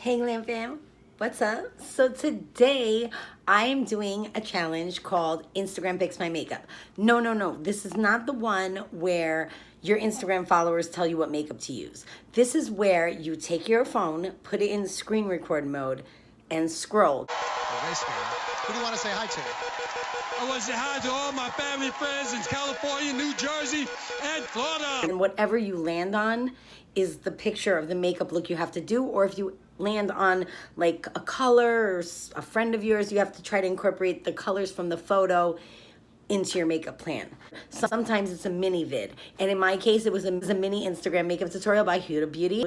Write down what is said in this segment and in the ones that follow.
Hey Glam Fam, what's up? So today I am doing a challenge called Instagram Fix My Makeup. No, this is not the one where your Instagram followers tell you what makeup to use. This is where you take your phone, put it in screen record mode, and scroll. Who do you want to say hi to? I want to say hi to all my family friends in California, New Jersey, and Florida. And whatever you land on is the picture of the makeup look you have to do, or if you land on like a color or a friend of yours, you have to try to incorporate the colors from the photo into your makeup plan. Sometimes it's a mini vid, and in my case it was a mini Instagram makeup tutorial by Huda Beauty.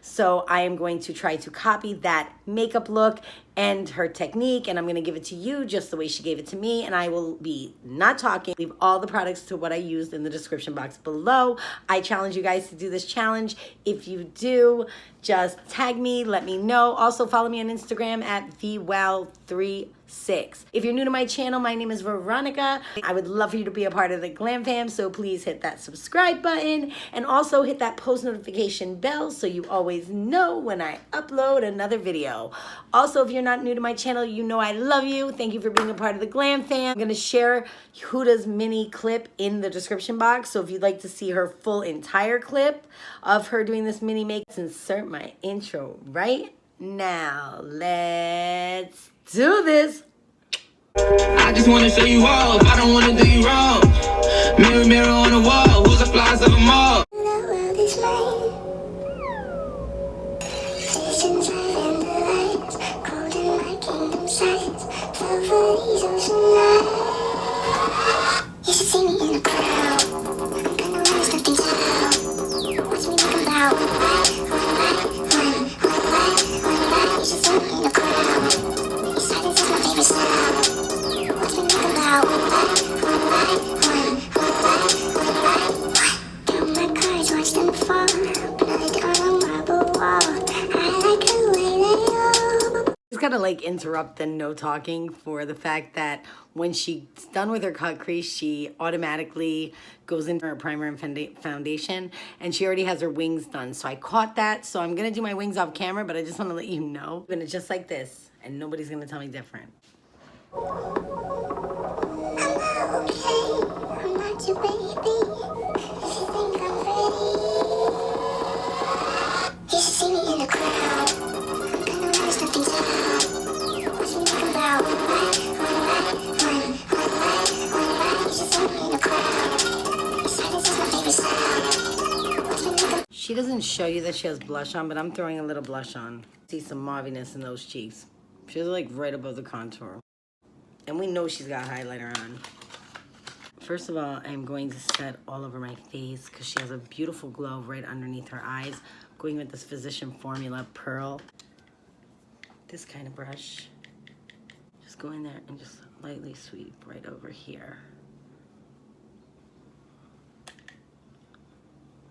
So I am going to try to copy that makeup look and her technique, and I'm going to give it to you just the way she gave it to me, and I will be not talking. Leave all the products to what I used in the description box below. I challenge you guys to do this challenge. If you do, just tag me, let me know. Also follow me on Instagram at VWow36. If you're new to my channel, my name is Veronica. I would love for you to be a part of the Glam Fam, so please hit that subscribe button and also hit that post notification bell so you always know when I upload another video. Also, if you're not new to my channel, you know I love you. Thank you for being a part of the Glam Fam. I'm gonna share Huda's mini clip in the description box, so if you'd like to see her full entire clip of her doing this mini make, let's insert my intro right now. Let's do this. I just wanna show you off, I don't wanna do you wrong. Mirror, mirror on the wall, who's the flies of them all? The world is mine. Visions of endless, cold in my kingdom size. Fell for these ocean nights. You should see me in the crowd. I'm gonna learn something out. Watch me make 'em bow. One night. You should see me in the crowd. Your silence is my favorite sound. Watch me make 'em bow. One night. Count my cards, watch them fall. Blood on a marble wall. I like the way they all. Just gotta like interrupt the no talking for the fact that when she's done with her cut crease, she automatically goes into her primer and foundation, and she already has her wings done. So I caught that, so I'm gonna do my wings off camera, but I just wanna let you know. And it's just like this, and nobody's gonna tell me different. I'm not okay. I'm not your baby. If you think I'm pretty, you should see me in the crowd. I'm gonna learn something out. Watch me make 'em bow. One night. You should see me in the crowd. Your silence is my favorite sound. Watch me make 'em. She doesn't show you that she has blush on, but I'm throwing a little blush on. See some mauviness in those cheeks. She's like right above the contour. And we know she's got highlighter on. First of all, I'm going to set all over my face because she has a beautiful glow right underneath her eyes. Going with this Physician Formula Pearl. This kind of brush. Just go in there and just lightly sweep right over here.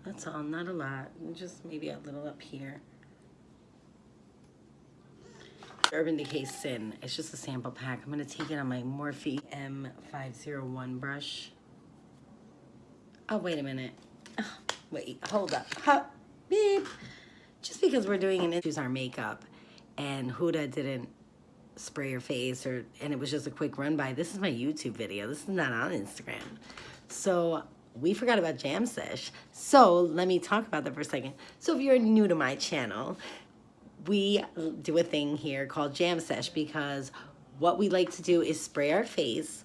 That's all, not a lot. Just maybe a little up here. Urban Decay Sin. It's just a sample pack. I'm going to take it on my Morphe M501 brush. Oh, wait a minute. Oh, wait, hold up. Beep. Just because we're doing an choose our makeup and Huda didn't spray her face and it was just a quick run by. This is my YouTube video. This is not on Instagram. So we forgot about Jam Sesh. So let me talk about that for a second. So if you're new to my channel, we do a thing here called Jam Sesh because what we like to do is spray our face,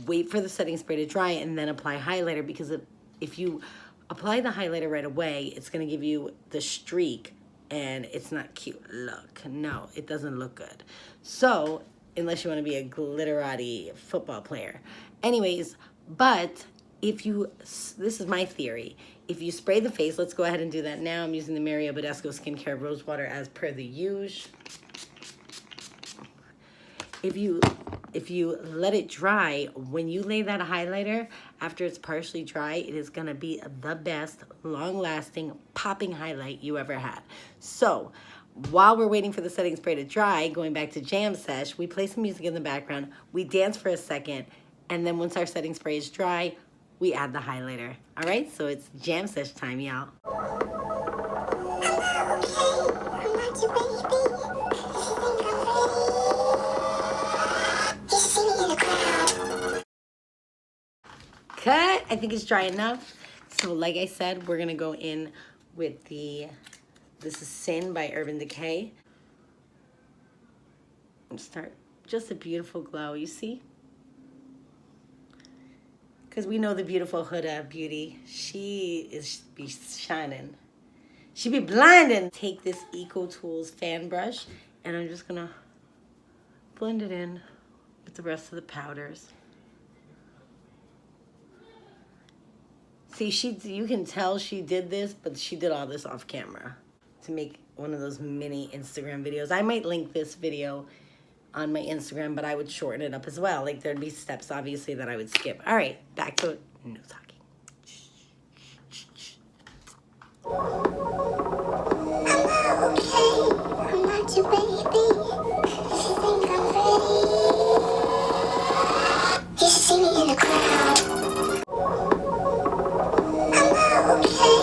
wait for the setting spray to dry, and then apply highlighter, because if you apply the highlighter right away, it's going to give you the streak, and it's not cute. Look, no, it doesn't look good. So, unless you want to be a glitterati football player. Anyways, but if you, this is my theory, if you spray the face, let's go ahead and do that now. I'm using the Bedescu Skincare Rose Water as per the usual. If you let it dry, when you lay that highlighter, after it's partially dry, it is gonna be the best, long-lasting, popping highlight you ever had. So, while we're waiting for the setting spray to dry, going back to Jam Sesh, we play some music in the background, we dance for a second, and then once our setting spray is dry, we add the highlighter. All right, so it's Jam Sesh time, y'all. I'm not your baby. If you think I'm ready, you should see me in the crowd. Cut. I think it's dry enough. So like I said, we're gonna go in with this is Sin by Urban Decay. And start just a beautiful glow, you see? Because we know the beautiful Huda beauty. She be shining. She be blinding. Take this Eco Tools fan brush and I'm just gonna blend it in with the rest of the powders. See, you can tell she did this, but she did all this off camera to make one of those mini Instagram videos. I might link this video on my Instagram, but I would shorten it up as well. Like there'd be steps obviously that I would skip. All right, back to no talking. I'm okay. I'm not your baby. If you think I'm ready, you should see me in the crowd. I'm okay.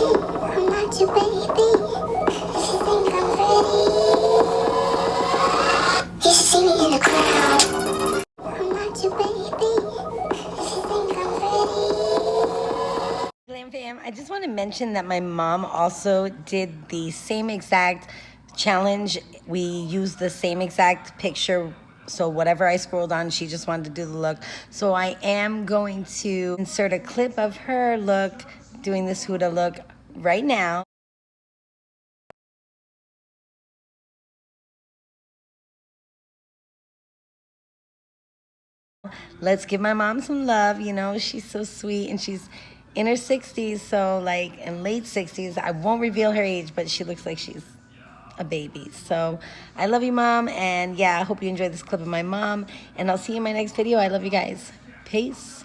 I'm not your baby. If you think I'm ready, you should see me in the crowd. I'm not your baby. If you think I'm ready. Glam fam, I just want to mention that my mom also did the same exact challenge. We used the same exact picture. So whatever I scrolled on, she just wanted to do the look. So I am going to insert a clip of her look, doing this Huda look right now. Let's give my mom some love. You know, she's so sweet and she's in her 60s, so like in late 60s. I won't reveal her age, but she looks like she's a baby. So I love you, Mom, and yeah, I hope you enjoyed this clip of my mom, and I'll see you in my next video. I love you guys. Peace.